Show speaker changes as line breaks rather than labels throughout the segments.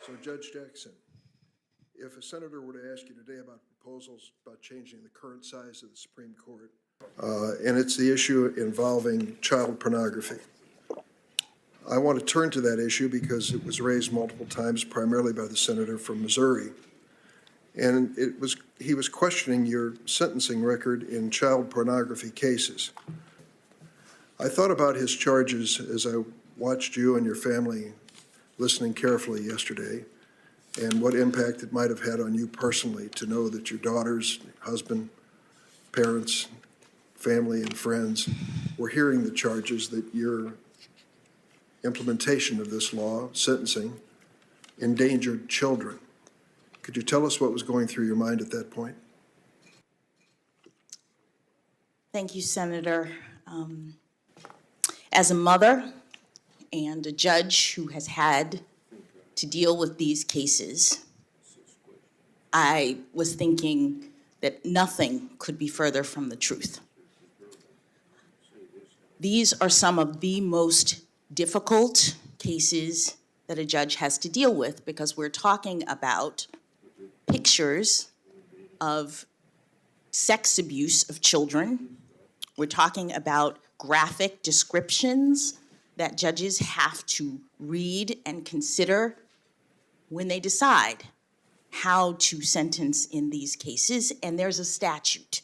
So Judge Jackson, if a senator were to ask you today about proposals about changing the current size of the Supreme Court, and it's the issue involving child pornography, I want to turn to that issue because it was raised multiple times, primarily by the senator from Missouri. And he was questioning your sentencing record in child pornography cases. I thought about his charges as I watched you and your family listening carefully yesterday, and what impact it might have had on you personally to know that your daughters, husband, parents, family, and friends were hearing the charges that your implementation of this law, sentencing, endangered children. Could you tell us what was going through your mind at that point?
Thank you, Senator. As a mother and a judge who has had to deal with these cases, I was thinking that nothing could be further from the truth. These are some of the most difficult cases that a judge has to deal with because we're talking about pictures of sex abuse of children. We're talking about graphic descriptions that judges have to read and consider when they decide how to sentence in these cases. And there's a statute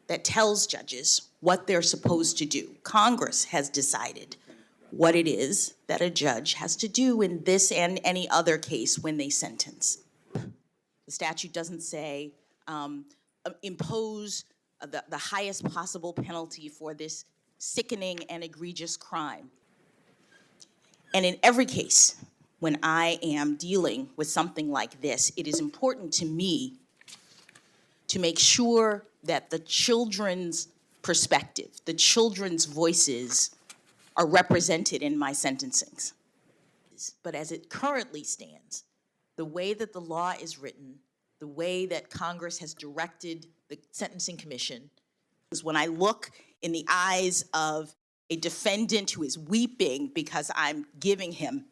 that tells judges what they're supposed to do. Congress has decided what it is that a judge has to do in this and any other case when they sentence. The statute doesn't say impose the highest possible penalty for this sickening and egregious crime. And in every case, when I am dealing with something like this, it is important to me to make sure that the children's perspective, the children's voices are represented in my sentencings. But as it currently stands, the way that the law is written, the way that Congress has directed the Sentencing Commission, is when I look in the eyes of a defendant who is weeping because I'm giving him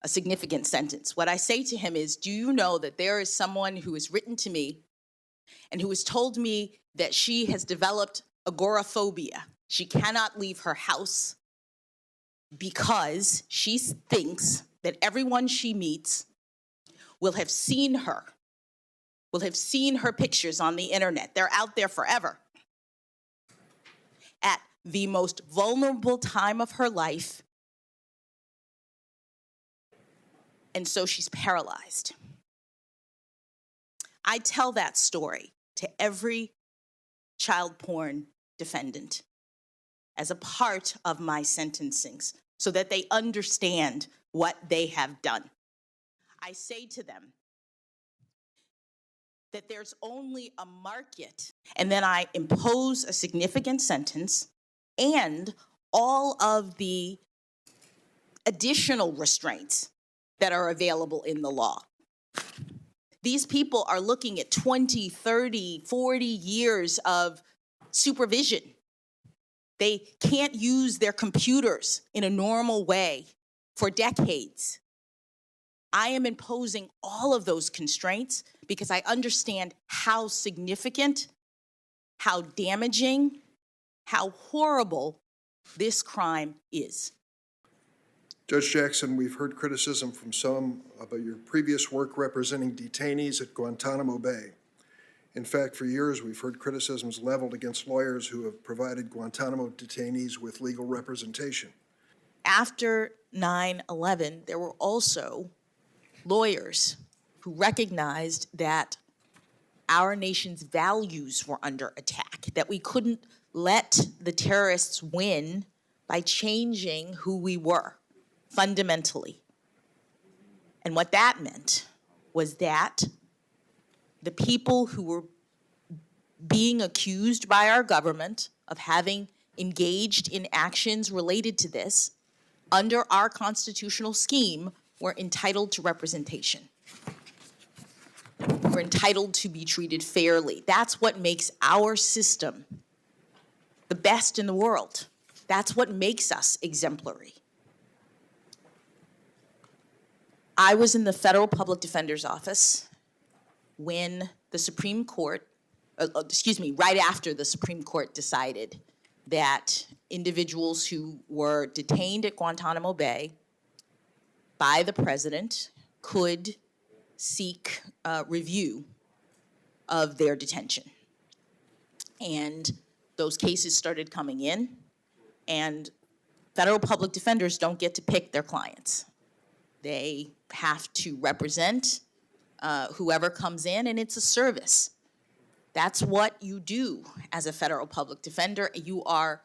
a significant sentence. What I say to him is, do you know that there is someone who has written to me and who has told me that she has developed agoraphobia? She cannot leave her house because she thinks that everyone she meets will have seen her pictures on the internet. They're out there forever. At the most vulnerable time of her life, and so she's paralyzed. I tell that story to every child porn defendant as a part of my sentencings so that they understand what they have done. I say to them that there's only a market, and then I impose a significant sentence and all of the additional restraints that are available in the law. These people are looking at 20, 30, 40 years of supervision. They can't use their computers in a normal way for decades. I am imposing all of those constraints because I understand how significant, how damaging, how horrible this crime is.
Judge Jackson, we've heard criticism from some about your previous work representing detainees at Guantanamo Bay. In fact, for years, we've heard criticisms leveled against lawyers who have provided Guantanamo detainees with legal representation.
After 9/11, there were also lawyers who recognized that our nation's values were under attack, that we couldn't let the terrorists win by changing who we were fundamentally. And what that meant was that the people who were being accused by our government of having engaged in actions related to this under our constitutional scheme were entitled to representation. We're entitled to be treated fairly. That's what makes our system the best in the world. That's what makes us exemplary. I was in the federal public defender's office when the Supreme Court, right after the Supreme Court decided that individuals who were detained at Guantanamo Bay by the president could seek review of their detention. And those cases started coming in, and federal public defenders don't get to pick their clients. They have to represent whoever comes in, and it's a service. That's what you do as a federal public defender. You are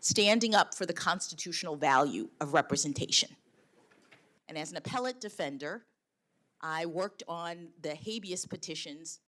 standing up for the constitutional value of representation. And as an appellate defender, I worked on the habeas petitions